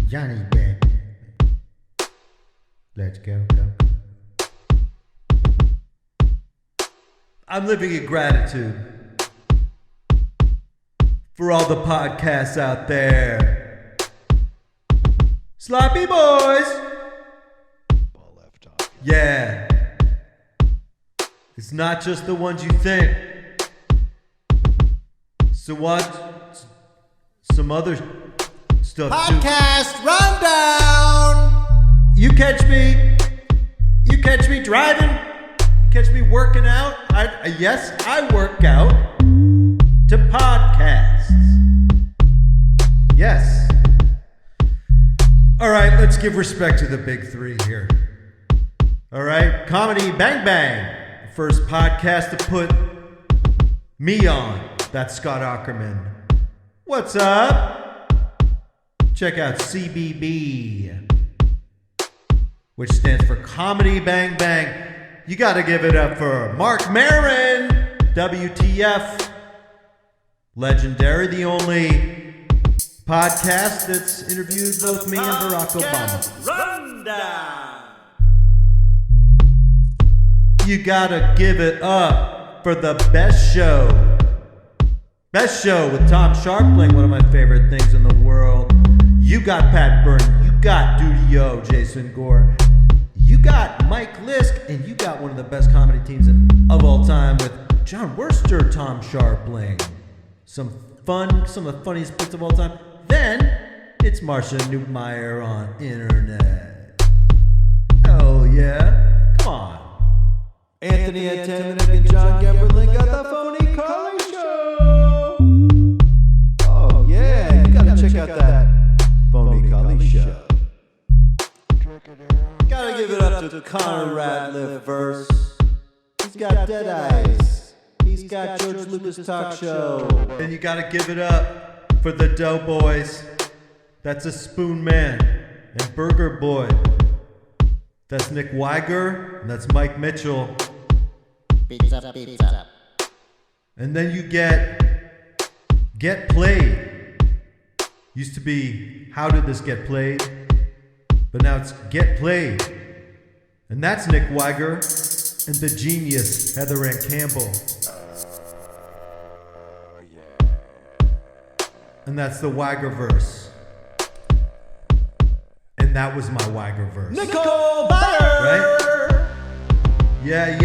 Johnny Depp. Let's go. I'm living in gratitude for all the podcasts out there. Sloppy boys. Ball left talking. Yeah. It's not just the ones you think. So what? Some other stuff too. Podcast rundown. You catch me driving, catch me working out. Yes, I work out to podcasts. Yes. All right, let's give respect to the big three here. All right, Comedy Bang Bang, the first podcast to put me on. That's Scott Ackerman. What's up? Check out CBB, which stands for Comedy Bang Bang. You gotta give it up for Mark Maron, WTF. Legendary, the only podcast that's interviewed both me and Barack Obama. Rundown. You gotta give it up for the best show. Best show with Tom Sharpling, one of my favorite things in the world. You got Pat Byrne, you got Duty O, Jason Gore. You got Mike Lisk, and you got one of the best comedy teams of all time with John Worster, Tom Sharpling. Some of the funniest bits of all time. Then, it's Marsha Newmeyer on internet. Hell yeah. Come on. Anthony Antoniuk and John Gemberling got the Phony Collie Show. Oh yeah, you gotta check out that Phony Collie Show. Gotta give it up to Connor Ratliff verse. He's got Dead Eyes. He's got George Lucas Talk Show. And you gotta give it up for the Doughboys. That's a Spoon Man and Burger Boy. That's Nick Weiger. And that's Mike Mitchell. Pizza. And then you Get Played. Used to be How Did This Get Played? But now it's Get Played. And that's Nick Weiger and the genius Heather Ann Campbell. And that's the Weigerverse. And that was my Weigerverse. Nicole Byer. Right? Yeah.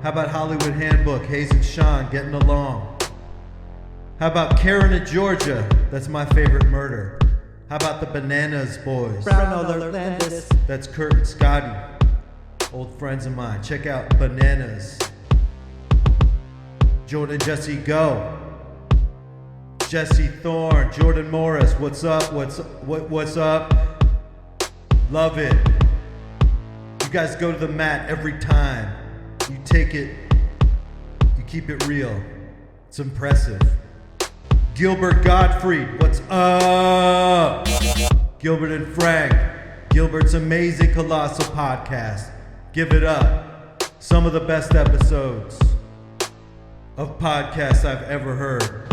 How about Hollywood Handbook, Hayes and Sean getting along? How about Karen in Georgia? That's my favorite murder. How about the Bananas Boys? That's Kurt and Scotty, old friends of mine. Check out Bananas. Jordan Jesse Go. Jesse Thorne, Jordan Morris. What's up? What's up? Love it. You guys go to the mat every time. You take it. You keep it real. It's impressive. Gilbert Gottfried, what's up? Gilbert and Frank, Gilbert's Amazing Colossal Podcast. Give it up. Some of the best episodes of podcasts I've ever heard.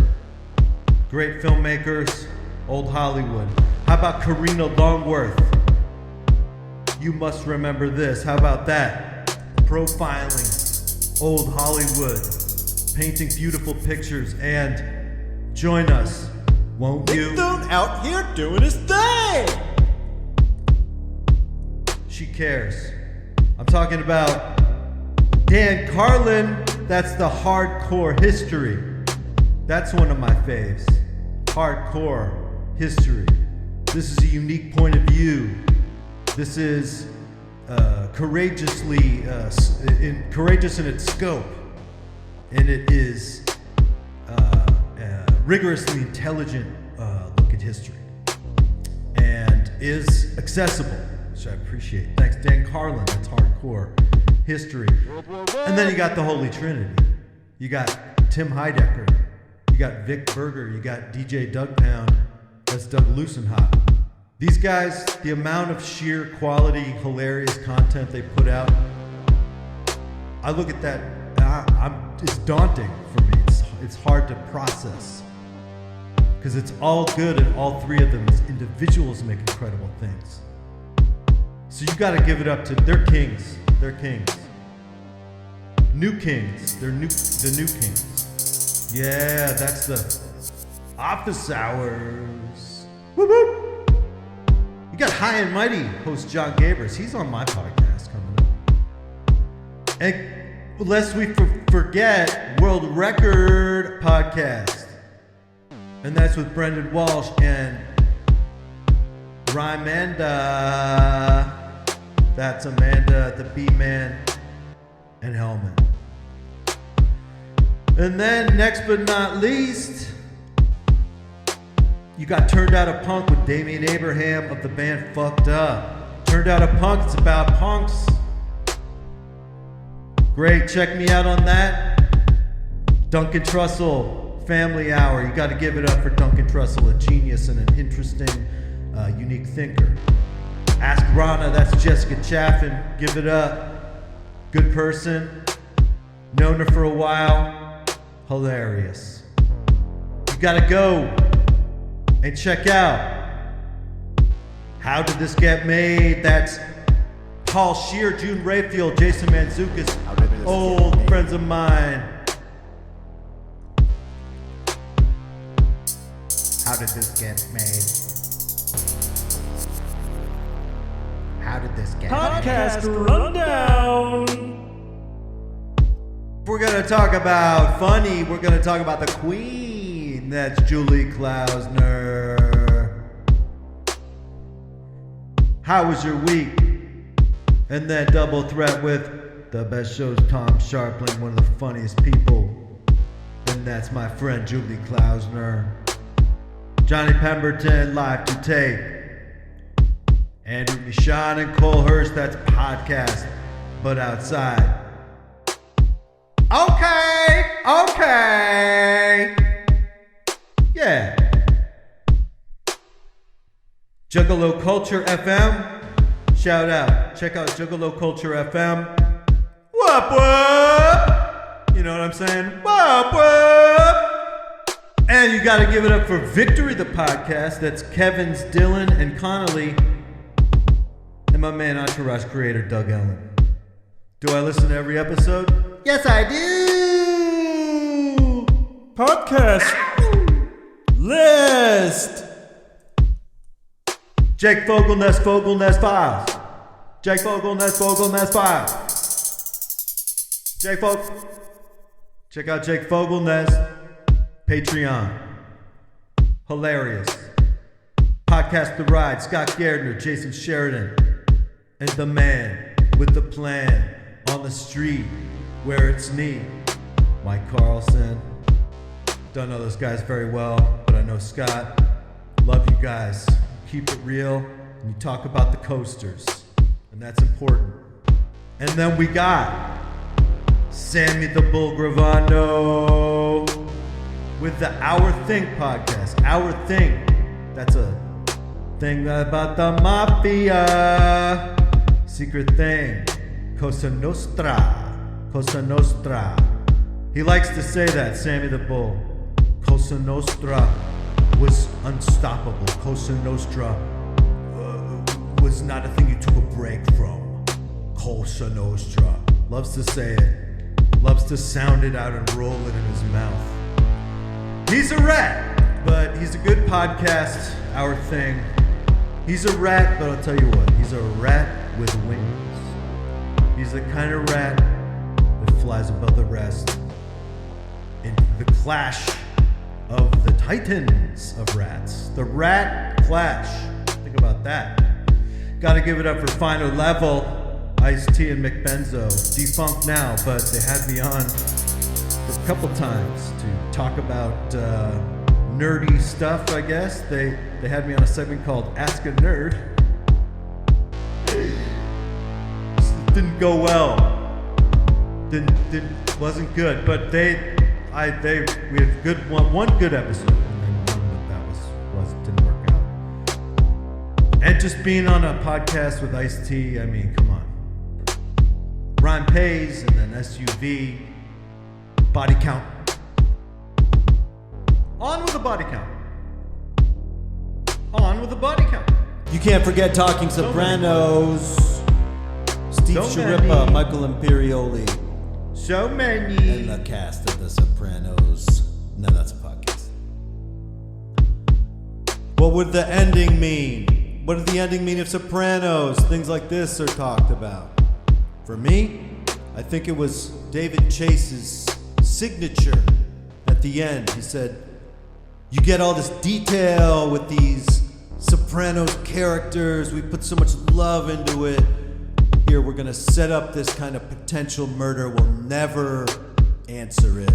Great filmmakers, old Hollywood. How about Karina Longworth? You must remember this. How about that? Profiling old Hollywood, painting beautiful pictures, and join us, won't you? Nick Thune out here doing his thing. She cares. I'm talking about Dan Carlin. That's the Hardcore History. That's one of my faves. Hardcore History. This is a unique point of view. This is courageous in its scope, and it is rigorously intelligent look at history, and is accessible, which I appreciate. Thanks, Dan Carlin. That's Hardcore History. And then you got the Holy Trinity. You got Tim Heidecker. You got Vic Berger. You got DJ Doug Pound. That's Doug Loosenhop. These guys, the amount of sheer quality, hilarious content they put out, I look at that, and it's daunting for me. It's hard to process. Because it's all good and all three of them as individuals make incredible things. So you got to give it up to their kings. They're kings. New kings. The new kings. Yeah, that's the office hours. Whoop whoop. You got High and Mighty host John Gabers. He's on my podcast coming up. And lest we forget World Record podcast. And that's with Brendan Walsh and Rymanda. That's Amanda, the B-Man, and Hellman. And then, next but not least, you got Turned Out a Punk with Damian Abraham of the band Fucked Up. Turned Out a Punk, it's about punks. Great, check me out on that. Duncan Trussell, Family Hour. You got to give it up for Duncan Trussell, a genius and an interesting, unique thinker. Ask Rana, that's Jessica Chaffin. Give it up. Good person. Known her for a while. Hilarious. You got to go and check out How Did This Get Made? That's Paul Scheer, June Rayfield, Jason Mantzoukas, old friends of mine. How did this get made? How did this get Podcast Rundown. If we're going to talk about funny, we're going to talk about the queen. That's Julie Klausner. How was your week? And then double threat with the best shows, Tom Sharpling, one of the funniest people. And that's my friend Julie Klausner. Johnny Pemberton, live to tape. Andrew Michon and Cole Hurst, that's podcast, but outside. Okay. Yeah. Juggalo Culture FM. Shout out. Check out Juggalo Culture FM. Whoop whoop. You know what I'm saying? Whoop whoop. And you got to give it up for Victory, the podcast. That's Kevin's, Dylan, and Connolly. And my man, Entourage creator, Doug Ellen. Do I listen to every episode? Yes, I do. Podcast list. Jake Fogelnest Files. Jake Fogelnest Files. Jake Fogel. Check out Jake Fogelnest. Patreon. Hilarious. Podcast The Ride. Scott Gardner, Jason Sheridan. And the man with the plan on the street where it's me, Mike Carlson. Don't know those guys very well, but I know Scott. Love you guys. Keep it real, and you talk about the coasters, and that's important. And then we got Sammy the Bull Gravano with the Our Thing podcast. Our Thing. That's a thing about the mafia. Secret thing. Cosa Nostra. Cosa Nostra. He likes to say that, Sammy the Bull. Cosa Nostra was unstoppable. Cosa Nostra was not a thing you took a break from. Cosa Nostra. Loves to say it. Loves to sound it out and roll it in his mouth. He's a rat, but he's a good podcast. Our Thing. He's a rat, but I'll tell you what. He's a rat with wings. He's the kind of rat that flies above the rest in the clash of the titans of rats. The Rat Clash. Think about that. Gotta give it up for Final Level. Ice-T and McBenzo. Defunct now, but they had me on a couple times to talk about nerdy stuff, I guess. They had me on a segment called Ask a Nerd. Didn't go well. Wasn't good, but we had one good episode, and then one that didn't work out. And just being on a podcast with Ice-T, I mean, come on. Rhyme Pays, and then SUV, Body Count. On with the Body Count. on with the body count. You can't forget Talking So Sopranos. Steve So Sharippa, many. Michael Imperioli, So many. and the cast of The Sopranos. No, that's a podcast. What would the ending mean? What did the ending mean of Sopranos? Things like this are talked about. For me, I think it was David Chase's signature at the end. He said, you get all this detail with these Sopranos characters. We put so much love into it. Here, we're gonna set up this kind of potential murder. We'll never answer it.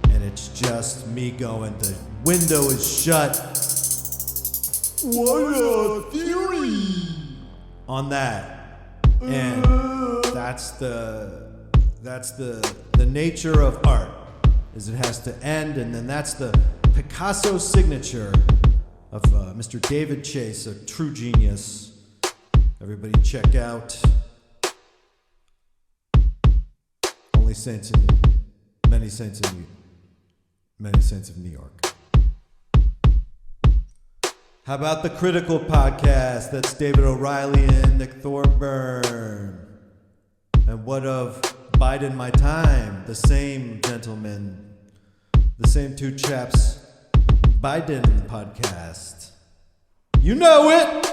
And it's just me going, the window is shut. What a theory! On that. And that's the nature of art, is it has to end, and then that's the Picasso signature of Mr. David Chase, a true genius. Everybody check out Only Saints in Many Saints of New York. How about the Critical Podcast? That's David O'Reilly and Nick Thorburn. And what of Biden My Time? The same gentlemen, the same two chaps. Biden Podcast. You know it!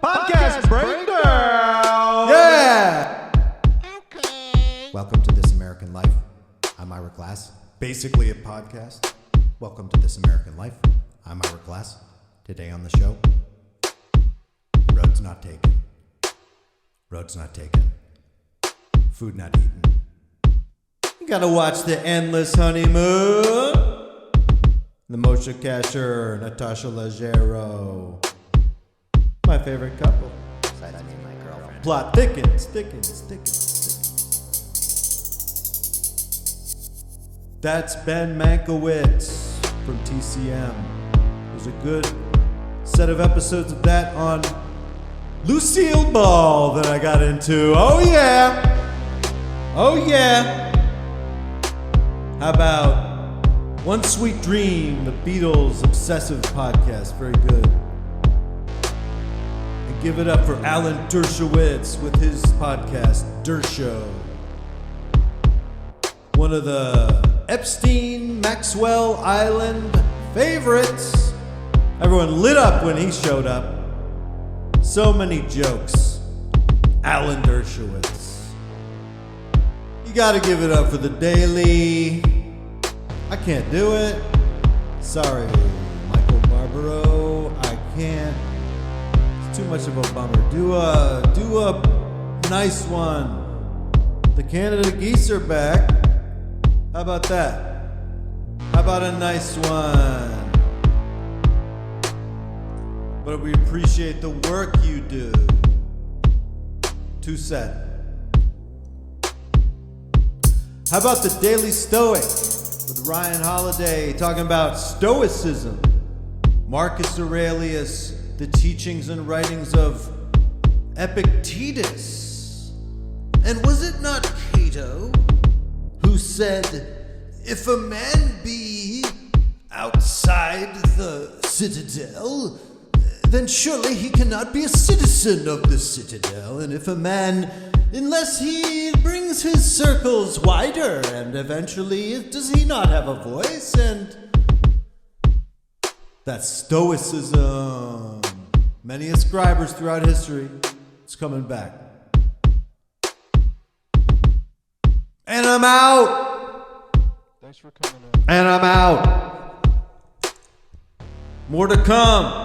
Podcast Breakdown! Yeah! Welcome to This American Life. I'm Ira Glass. Basically a podcast. Welcome to This American Life. I'm Ira Glass. Today on the show, roads not taken. Roads not taken. Food not eaten. You gotta watch The Endless Honeymoon. The Moshe Kasher, Natasha Leggero. My favorite couple. Besides me and my girlfriend. Plot thickens. That's Ben Mankiewicz from TCM. There's a good set of episodes of that on Lucille Ball that I got into. Oh yeah. How about One Sweet Dream, the Beatles obsessive podcast? Very good. And give it up for Alan Dershowitz with his podcast, Dershow. One of the Epstein Maxwell Island favorites. Everyone lit up when he showed up. So many jokes. Alan Dershowitz. You gotta give it up for The Daily. I can't do it. Sorry, Michael Barbaro. I can't. It's too much of a bummer. Do a nice one. The Canada Geese are back. How about that? How about a nice one? But we appreciate the work you do. Too sad. How about the Daily Stoic with Ryan Holiday talking about Stoicism? Marcus Aurelius, the teachings and writings of Epictetus. And was it not Cato who said, if a man be outside the citadel, then surely he cannot be a citizen of the citadel. And if a man, unless he brings his circles wider, and eventually, does he not have a voice? And that's Stoicism. Many ascribers throughout history. It's coming back. And I'm out. Thanks for coming out. And I'm out. More to come.